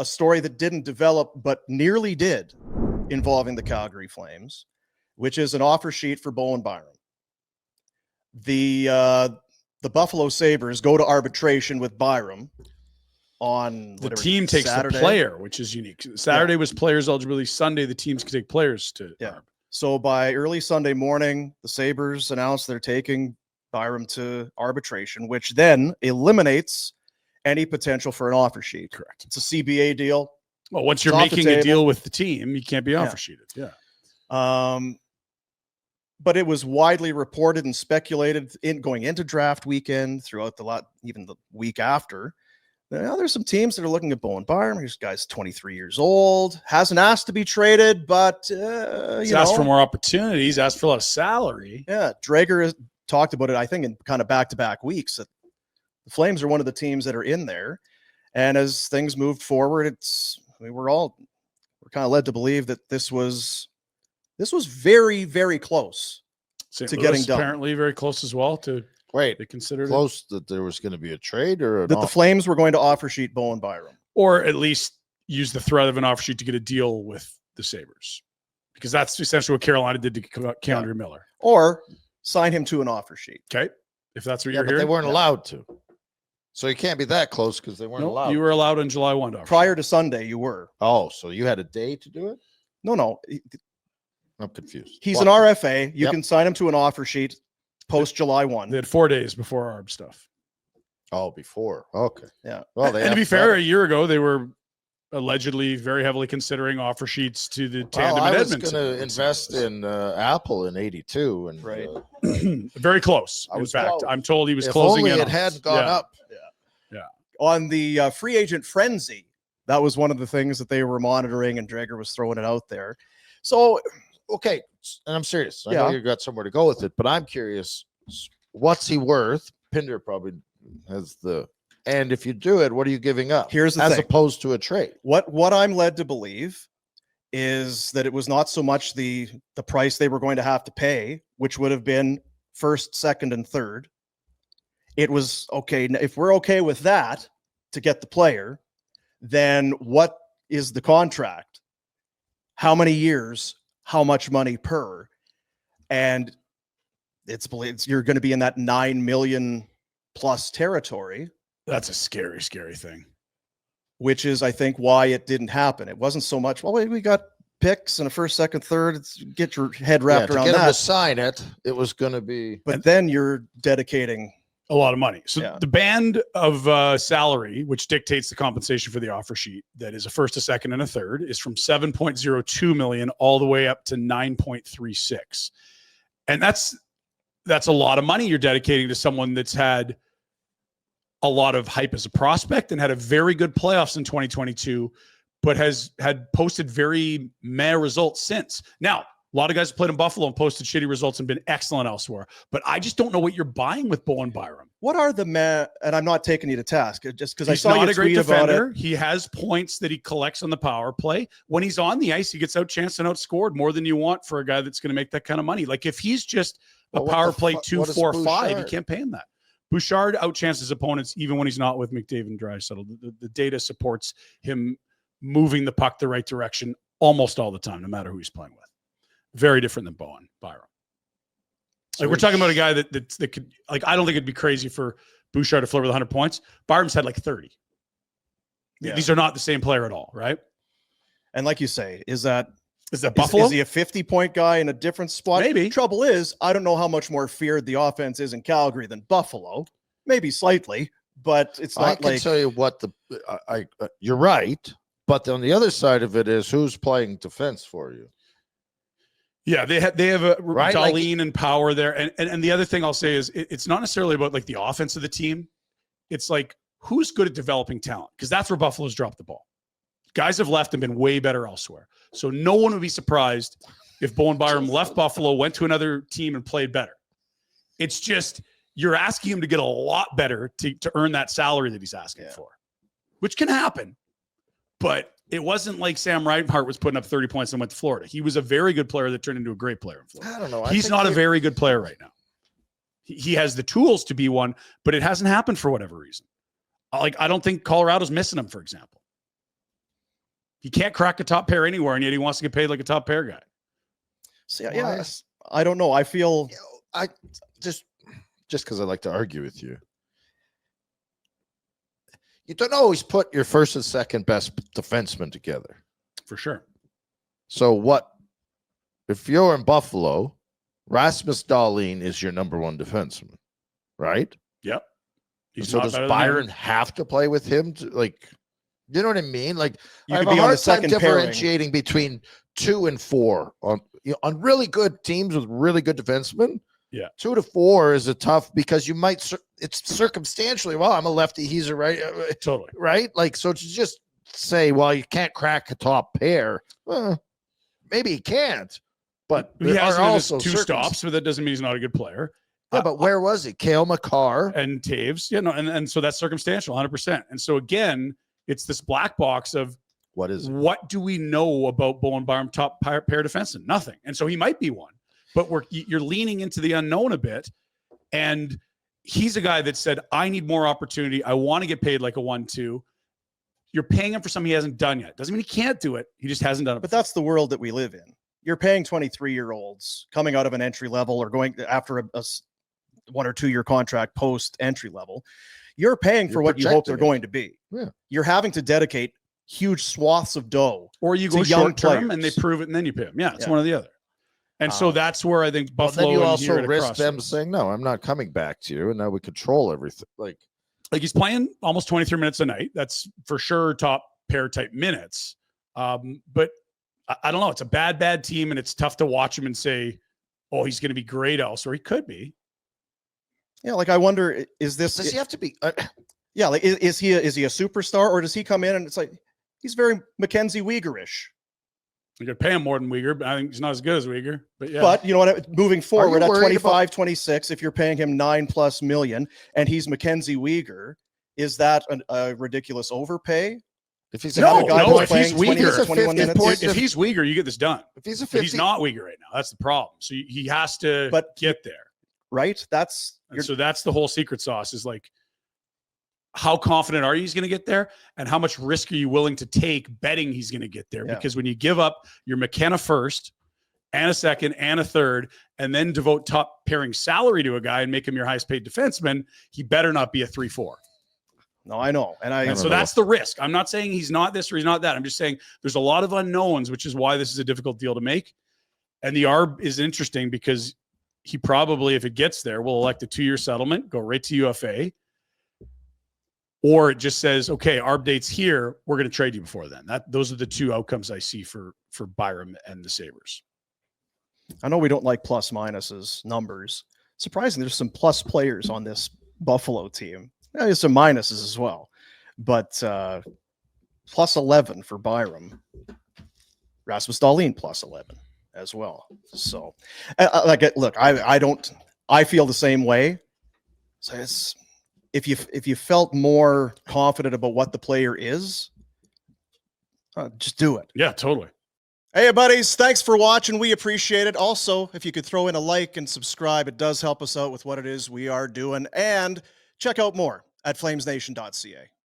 a story that didn't develop but nearly did involving the Calgary Flames, which is an offer sheet for Bowen Byram. The Buffalo Sabres go to arbitration with Byram on the team takes Saturday. The player, which is unique. Saturday was players eligibility. Sunday, the teams can take players to arb. So by early Sunday morning, the Sabres announced they're taking Byram to arbitration, which then eliminates any potential for an offer sheet. Correct. It's a CBA deal. Well, once you're making a deal with the team, you can't be offer sheeted. Yeah. But it was widely reported and speculated going into draft weekend, throughout even the week after. There's some teams that are looking at Bowen Byram. This guy's 23 years old, hasn't asked to be traded, but he's asked for more opportunities, asked for a lot of salary. Yeah, Drager has talked about it, I think, in kind of back-to-back weeks. That the Flames are one of the teams that are in there, and as things moved forward, we're kind of led to believe that this was very, very close St. to Louis getting done. Apparently, very close as well. They considered close that there was going to be a trade, or that the Flames were going to offer sheet Bowen Byram, or at least use the threat of an offer sheet to get a deal with the Sabres, because that's essentially what Carolina did to Keandre Miller, or sign him to an offer sheet. Okay, if that's what you're hearing, they weren't allowed to, so you can't be that close because they weren't allowed. You were allowed on July 1. Prior to Sunday, you were. Oh, so you had a day to do it? No. I'm confused. He's an RFA. You can sign him to an offer sheet post July 1. They had 4 days before ARB stuff. Oh, before. Okay. Yeah. Well, and to be fair, a year ago, they were allegedly very heavily considering offer sheets to the tandem in Edmonton. I was going to invest in Apple in 82. And right. Very close. In fact, close. I'm told he was closing in. If only it hadn't gone up. Yeah. On the free agent frenzy, that was one of the things that they were monitoring, and Drager was throwing it out there. So, okay, and I'm serious. I know you got somewhere to go with it, but I'm curious, what's he worth? Pinder probably has and if you do it, what are you giving up? Here's the thing. As opposed to a trade. What I'm led to believe is that it was not so much the price they were going to have to pay, which would have been first, second, and third. It was, okay, if we're okay with that to get the player, then what is the contract? How many years? How much money per? And you're going to be in that $9 million plus territory. That's a scary, scary thing. Which is, I think, why it didn't happen. It wasn't so much, well, we got picks and a first, second, third. Get your head wrapped around that. To get him to sign it, it was going to be. But then you're dedicating a lot of money. So the band of salary, which dictates the compensation for the offer sheet, that is a first, a second, and a third, is from $7.02 million all the way up to $9.36. And that's a lot of money you're dedicating to someone that's had a lot of hype as a prospect and had a very good playoffs in 2022, but had posted very meh results since. Now, a lot of guys have played in Buffalo and posted shitty results and been excellent elsewhere. But I just don't know what you're buying with Bowen Byram. What are the and I'm not taking you to task, just because I He's saw not you a great tweet defender. about it. He has points that he collects on the power play. When he's on the ice, he gets outchanced and outscored more than you want for a guy that's going to make that kind of money. Like if he's just a power play 2, 4, 5, you can't pay him that. Bouchard outchances opponents even when he's not with McDavid and Draisaitl. The data supports him moving the puck the right direction almost all the time, no matter who he's playing with. Very different than Bowen Byram. Like we're talking about a guy that could, like, I don't think it'd be crazy for Bouchard to flirt with 100 points. Byram's had like 30. Yeah. These are not the same player at all, right? And like you say, is that Buffalo? Is he a 50-point guy in a different spot? Maybe. Trouble is, I don't know how much more feared the offense is in Calgary than Buffalo. Maybe slightly, but it's not I can tell you what you're right, but on the other side of it is who's playing defense for you. Yeah, they have a right? Darlene and Power there. And the other thing I'll say is it's not necessarily about like the offense of the team. It's like who's good at developing talent, because that's where Buffalo's dropped the ball. Guys have left and been way better elsewhere. So no one would be surprised if Bowen Byram left Buffalo, went to another team and played better. It's just you're asking him to get a lot better to earn that salary that he's asking for, which can happen. But it wasn't like Sam Reinhart was putting up 30 points and went to Florida. He was a very good player that turned into a great player in Florida. I don't know. He's not a very good player right now. He has the tools to be one, but it hasn't happened for whatever reason. Like, I don't think Colorado's missing him, for example. He can't crack a top pair anywhere, and yet he wants to get paid like a top pair guy. So, yeah, I don't know. I feel I just because I like to argue with you. You don't always put your first and second best defenseman together. For sure. So what if you're in Buffalo, Rasmus Dahlin is your number one defenseman, right? Yep. So does Byron have to play with him to, like, you know what I mean? Like, you I have could a be on the hard time second differentiating between 2 and 4 on really good teams with really good defensemen. Yeah, 2 to 4 is a tough because you might. It's circumstantially. Well, I'm a lefty. He's a right. Totally right. Like, so to just say, well, you can't crack a top pair. Maybe he can't, but he has also 2 stops, but that doesn't mean he's not a good player. Yeah, but where was he? Cale Makar and Taves. Yeah, no, and so that's circumstantial, 100%. And so again, it's this black box of what is it? What do we know about Bowen Byram, top pair defenseman? Nothing. And so he might be one, but you're leaning into the unknown a bit. And he's a guy that said, I need more opportunity. I want to get paid like a 1-2. You're paying him for something he hasn't done yet. Doesn't mean he can't do it. He just hasn't done it. But that's the world that we live in. You're paying 23-year-olds coming out of an entry level or going after a 1 or 2 year contract post entry level. You're paying for what you hope they're going to be. Yeah. You're having to dedicate huge swaths of dough. Or you go short term and they prove it and then you pay them. Yeah, it's one or the other. And so that's where I think Buffalo. Then you also risk them saying, no, I'm not coming back to you. And now we control everything. Like he's playing almost 23 minutes a night. That's for sure top pair type minutes. But I don't know. It's a bad team, and it's tough to watch him and say, oh, he's going to be great elsewhere. He could be. Yeah, like I wonder, is this? Does he have to be? Yeah, like is he a superstar, or does he come in and it's like he's very Mackenzie Weegar-ish? You could pay him more than Weegar, but I think he's not as good as Weegar. But yeah. But you know what? Moving forward at 25, 26, if you're paying him $9+ million and he's Mackenzie Weegar, is that a ridiculous overpay? If he's if he's Weegar, if he's Weegar, you get this done. If he's he's not Weegar right now, that's the problem. So he has to get there. Right? So that's the whole secret sauce is like, how confident are you he's going to get there? And how much risk are you willing to take betting he's going to get there? Yeah. Because when you give up your McKenna first and a second and a third, and then devote top pairing salary to a guy and make him your highest paid defenseman, he better not be a 3-4. No, I know. And so that's the risk. I'm not saying he's not this or he's not that. I'm just saying there's a lot of unknowns, which is why this is a difficult deal to make. And the ARB is interesting because he probably, if it gets there, will elect a 2-year settlement, go right to UFA. Or it just says, okay, ARB date's here. We're going to trade you before then. Those are the 2 outcomes I see for Byram and the Sabres. I know we don't like plus minuses numbers. Surprisingly, there's some plus players on this Buffalo team. There's some minuses as well, but plus 11 for Byram. Rasmus Dahlin plus 11 as well. So, look, I feel the same way. So it's if you felt more confident about what the player is, just do it. Yeah, totally. Hey, buddies, thanks for watching. We appreciate it. Also, if you could throw in a like and subscribe, it does help us out with what it is we are doing. And check out more at flamesnation.ca.